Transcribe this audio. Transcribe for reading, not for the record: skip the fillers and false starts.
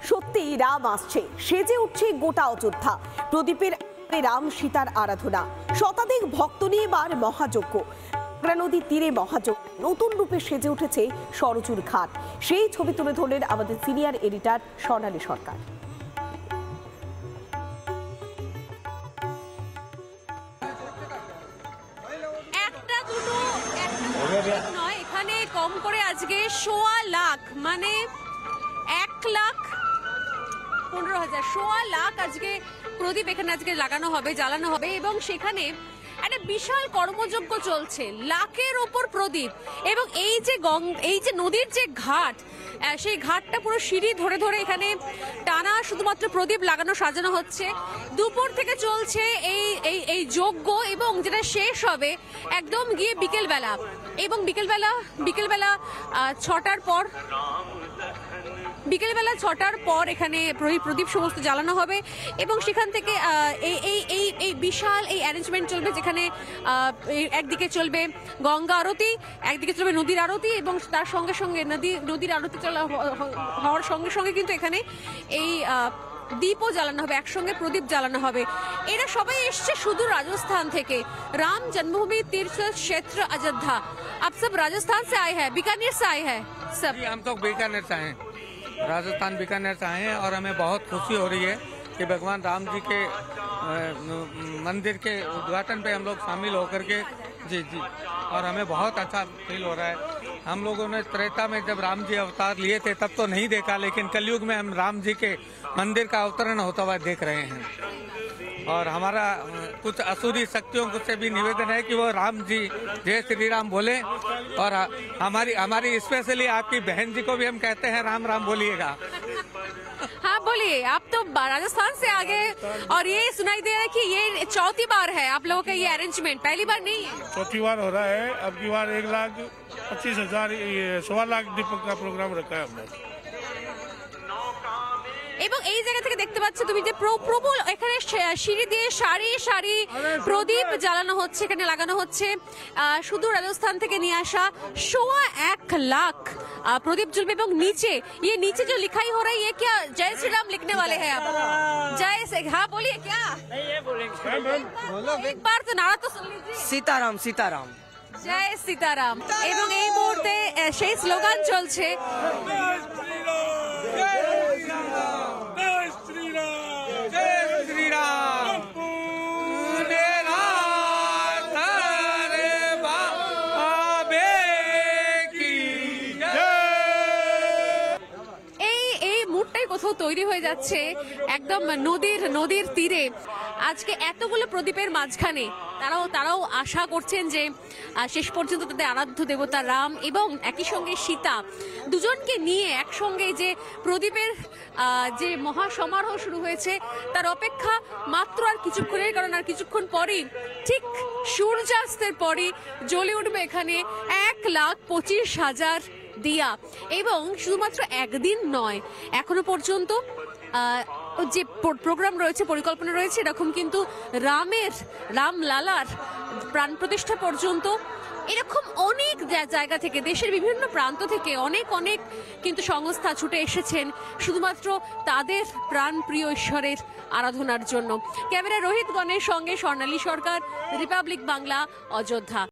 সত্যিই রাম আসছে, সেজে উঠছে গোটা অযোধ্যা। প্রদীপের রাম সীতার আরাধনা, শতাধিক ভক্ত নিয়ে এবার মহাযজ্ঞ। নদীর তীরে মহাযজ্ঞ, নতুন রূপে সেজে উঠেছে সরজুর ঘাট। সেই ছবি তুলে ধরলেন আমাদের সিনিয়র এডিটর স্বর্ণালী সরকার। নয়, এখানে কম করে আজকে 1.25 লাখ, মানে 1,15,000, 1.25 লাখ আজকে প্রদীপ এখানে আজকে লাগানো হবে, জ্বালানো হবে। এবং সেখানে একটা বিশাল কর্মযজ্ঞ চলছে, লাখের ওপর প্রদীপ। এবং এই যে নদীর যে ঘাট, সেই ঘাটটা পুরো সিঁড়ি ধরে ধরে এখানে টানা শুধুমাত্র প্রদীপ লাগানো, সাজানো হচ্ছে। দুপুর থেকে চলছে এই যজ্ঞ, এবং যেটা শেষ হবে একদম গিয়ে বিকেলবেলা। এবং বিকেলবেলা 6টার পর এখানে প্রদীপ সমস্ত জ্বালানো হবে। এবং সেখান থেকে এই বিশাল এই অ্যারেঞ্জমেন্ট চলবে, যেখানে একদিকে চলবে গঙ্গা আরতি, একদিকে চলবে নদীর আরতি, এবং তার সঙ্গে সঙ্গে নদীর আরতি হওয়ার সঙ্গে সঙ্গে কিন্তু এখানে এই দীপও জ্বালানো হবে, একসঙ্গে প্রদীপ জ্বালানো হবে। এরা সবাই এসছে সুদূর রাজস্থান থেকে। রাম जन्मभूमि तीर्थ क्षेत्र अयोध्या। आप सब राजस्थान से आए हैं, बीकानेर से आए हैं सब? हम तो बीकानेर से आए हैं, राजस्थान बीकानेर से आए हैं। और हमें बहुत खुशी हो रही है कि भगवान राम जी के मंदिर के उद्घाटन पे हम लोग शामिल होकर के जी और हमें बहुत अच्छा फील हो रहा है। हम लोगों ने त्रेता में जब राम जी अवतार लिए थे तब तो नहीं देखा, लेकिन कलयुग में हम राम जी के मंदिर का अवतरण होता हुआ देख रहे हैं। और हमारा कुछ असुरी शक्तियों से भी निवेदन है कि वो राम जी जय श्री राम बोले। और हमारी स्पेशली आपकी बहन जी को भी हम कहते हैं राम राम बोलिएगा। हाँ बोलिए, आप तो राजस्थान से आ गए और ये सुनाई दे रहा है कि ये 4थी बार है आप लोगों का ये अरेंजमेंट, पहली बार नहीं है? 4थी बार हो रहा है। अब की बार 1,25,000 1.25 लाख दीपक का प्रोग्राम रखा है हमने। এবং এই জায়গা থেকে দেখতে পাচ্ছ তুমি যে প্রবল এখানে সিঁড়ি দিয়ে সারি সারি প্রদীপ জ্বালানো হচ্ছে, এখানে লাগানো হচ্ছে। শুধু রাজস্থান থেকে নিয়ে আসা 1.25 লাখ प्रदीप जुलबे। नीचे जो लिखाई हो रहा है ये क्या जय श्री राम लिखने वाले हैं आप? जय से, हाँ बोलिए क्या? नहीं ये बोलेंगे, एक बार तो नारा तो सुन लीजिए। सीताराम सीताराम जय सीताराम। এবং এই মুহূর্তে সেই স্লোগান চলছে। কোথাও তৈরি হয়ে যাচ্ছে একদম নদীর তীরে। আজকে এতগুলো প্রদীপের মাঝখানে তারাও আশা করছেন যে শেষ পর্যন্ত তাদের আরাধ্য দেবতা রাম এবং একই সঙ্গে সীতা দুজনকে নিয়ে একসঙ্গে যে প্রদীপের যে মহাসমারোহ শুরু হয়েছে তার অপেক্ষা মাত্র আর কিছুক্ষণের, কারণ আর কিছুক্ষণ পরেই ঠিক সূর্যাস্তের পরই জ্বলে উঠবে এখানে 1,25,000 দিয়া। এবং শুধুমাত্র একদিন নয়, এখনো পর্যন্ত যে প্রোগ্রাম রয়েছে, পরিকল্পনা রয়েছে, এরকম কিন্তু রামলালার প্রাণ প্রতিষ্ঠা পর্যন্ত এরকম অনেক জায়গা থেকে, দেশের বিভিন্ন প্রান্ত থেকে অনেক কিন্তু সংস্থা ছুটে এসেছেন শুধুমাত্র তাদের প্রাণ প্রিয় ঈশ্বরের আরাধনার জন্য। ক্যামেরা রোহিত গণের সঙ্গে স্বর্ণালী সরকার, রিপাবলিক বাংলা, অযোধ্যা।